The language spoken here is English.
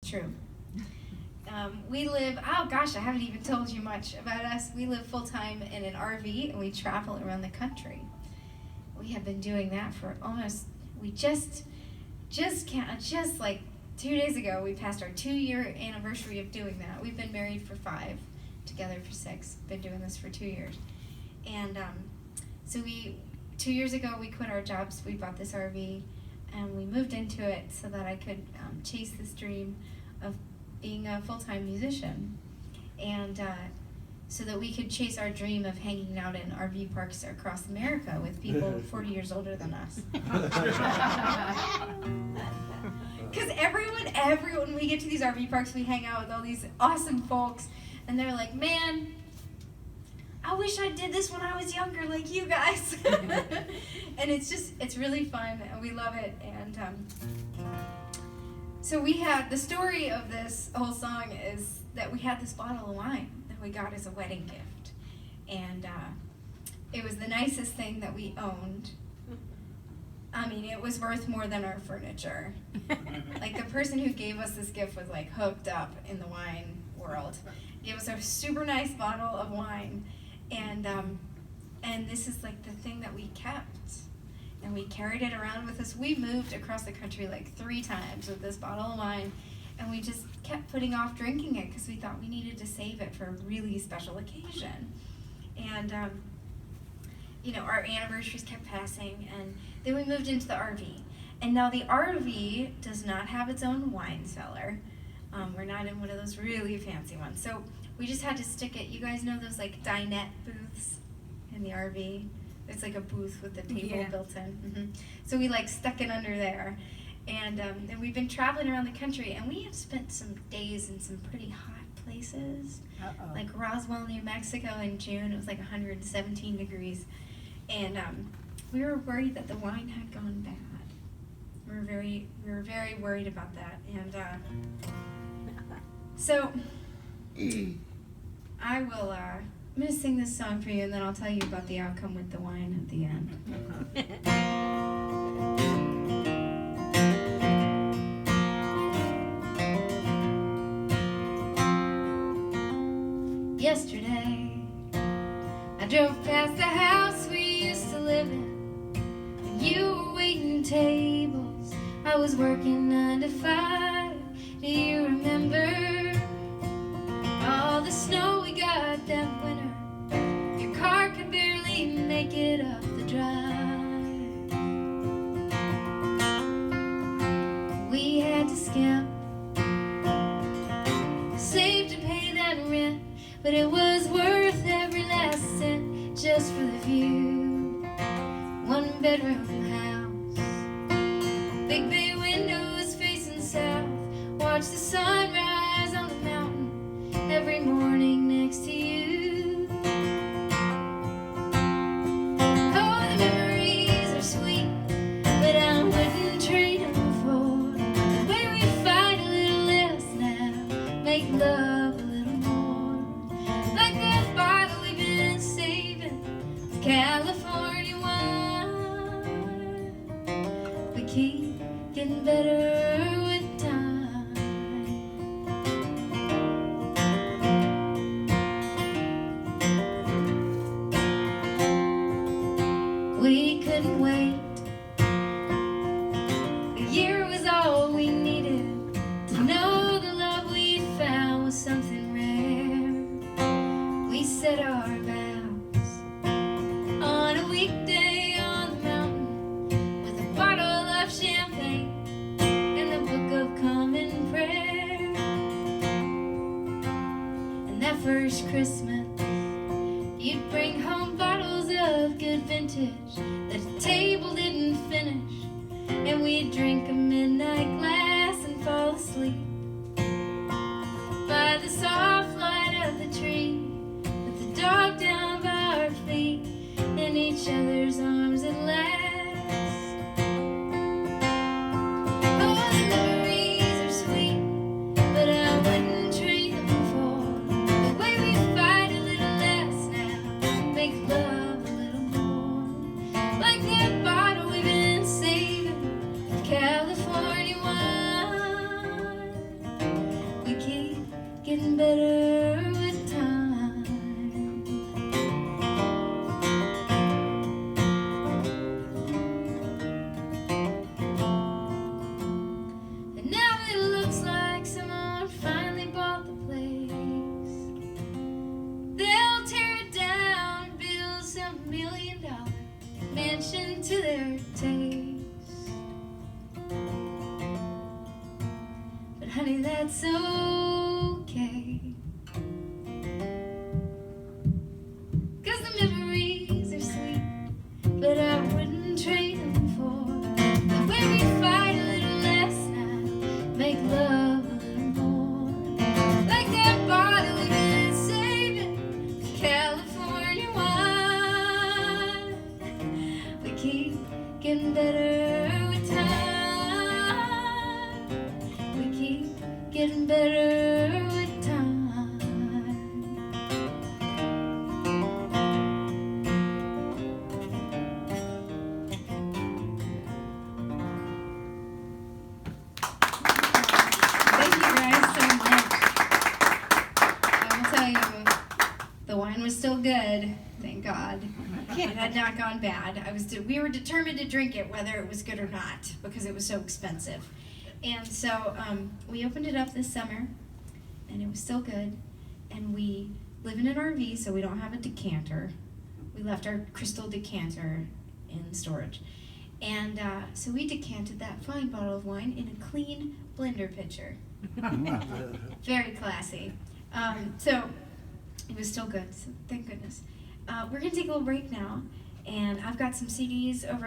true. We live, oh gosh, I haven't even told you much about us. We live full-time in an RV and we travel around the country. We have been doing that for almost, we just like 2 days ago, we passed our 2-year anniversary of doing that. We've been married for 5, together for 6, been doing this for 2 years. And so 2 years ago, we quit our jobs, we bought this RV, and we moved into it so that I could chase this dream of being a full-time musician. And so that we could chase our dream of hanging out in RV parks across America with people 40 years older than us. Because everyone, we get to these RV parks, we hang out with all these awesome folks, and they're like, man, I wish I did this when I was younger like you guys. And it's really fun, and we love it. And so the story of this whole song is that we had this bottle of wine that we got as a wedding gift. And it was the nicest thing that we owned. I mean, it was worth more than our furniture. Like, the person who gave us this gift was like hooked up in the wine world. Gave us a super nice bottle of wine, and this is like the thing that we kept, and we carried it around with us. We moved across the country like 3 times with this bottle of wine, and we just kept putting off drinking it because we thought we needed to save it for a really special occasion. And our anniversaries kept passing, and then we moved into the RV. And now the RV does not have its own wine cellar. We're not in one of those really fancy ones. So we just had to stick it. You guys know those like dinette booths in the RV? It's like a booth with the table built in. Mm-hmm. So we like stuck it under there. And we've been traveling around the country, and we have spent some days in some pretty hot places. Uh-oh. Like Roswell, New Mexico in June. It was like 117 degrees. And we were worried that the wine had gone bad. We were very worried about that. And so I'm gonna sing this song for you, and then I'll tell you about the outcome with the wine at the end. Yesterday, I drove past the house we used to live in, and you were waiting tables. I was working 9 to 5. Do you remember all the snow we got that winter? Your car could barely make it up the drive. We had to skimp, save to pay that rent, but it was worth every last cent just for the view. 1-bedroom house, big bay windows facing south. Watch the sunrise on the mountain every morning next to you. Oh, the memories are sweet, but I wouldn't trade them for the way we fight a little less now, make love a little more. Like that bottle we've been saving, California wine. We keep getting better with time. We couldn't wait. A year was all we needed to know the love we'd found was something rare. We said our vows on a weekday on the mountain with a bottle of champagne and the book of common prayer. And that first Christmas, you'd bring home bottles of good vintage that the table didn't finish, and we'd drink a midnight glass and fall asleep by the soft light of the tree, with the dog down by our feet in each other's arms at last. Oh, the memories are sweet, but I wouldn't trade them for the way we fight a little less now, make love a little more. Like that bottle we've been saving, California wine. getting better with time. And now it looks like someone finally bought the place. They'll tear it down and build some $1 million mansion to their taste. But honey, that's okay, 'cause the memories are sweet, but I wouldn't trade them for the way we fight a little less now, make love a little more, like that bottle we've been saving, California wine. We keep getting better with time. We keep getting better with time. Thank you guys so much. I will tell you, the wine was still good, thank God. It had not gone bad. We were determined to drink it whether it was good or not because it was so expensive. And so we opened it up this summer, and it was still good. And we live in an RV, so we don't have a decanter. We left our crystal decanter in storage. And so we decanted that fine bottle of wine in a clean blender pitcher. Very classy. So it was still good, so thank goodness. We're going to take a little break now, and I've got some CDs over